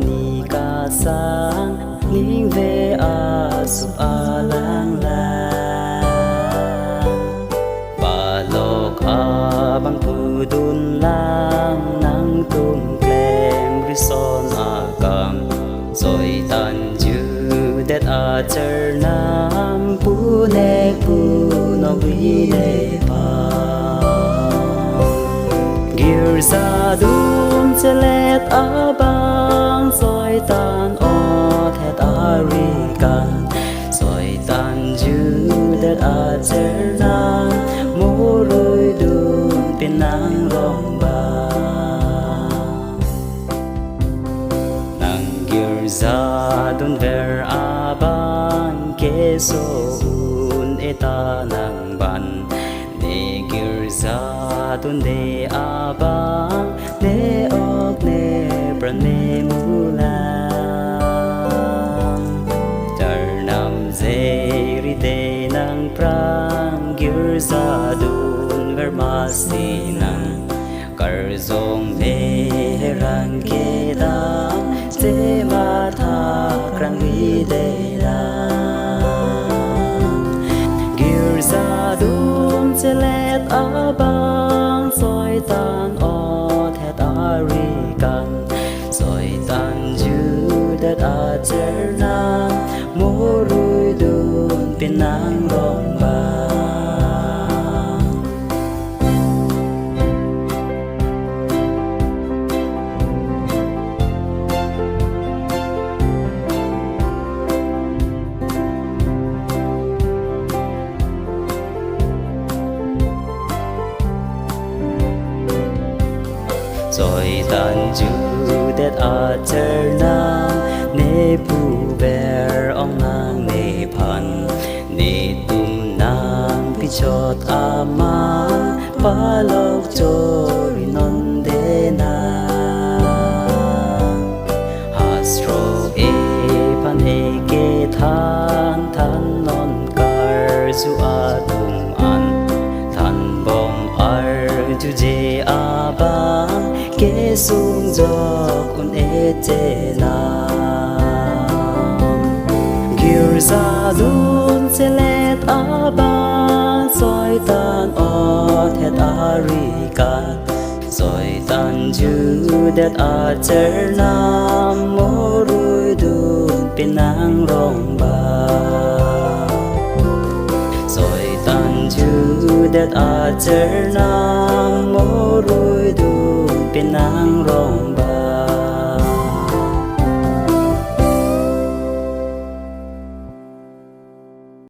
ni ka sang ning ve a su a lang lang ba lok a bang pu dun lang nang tum klem rison a kam rồi tan ju det a cher nam pu ne pu no vi ne pa gir za dum chelet a bang rồi tan o thet a ri kan rồi tan ju det a cher nam mo roi dum pin nang rong ba za dun ver a ban ke so un eta nang ban ne gir za dun de a ban ne ok ne pran me mula tar nam ze ri de nang prang gir za dun ver ma si nang kar zong ve rang ke da se ma tha krang vi de la gir za dum chelet a bang soi tan o thet a ri kan soi tan ju dat a cher na mo rui dun pin nang rong ba rồi tan ju det a cher na ne pu ver ong nang ne pan ne tum nang pi chot a ma pa lok cho ri non de na astro e pan e ke than than non kar zu a tum an than bom ar ju je a ba ke sung jok un e che na gir za dun chelet a ba soi tan o thet a ri ka soi tan ju det a cher nam mo rui dun pin nang rong ba soi tan ju det a cher nam mo rui dun pin nang rong ba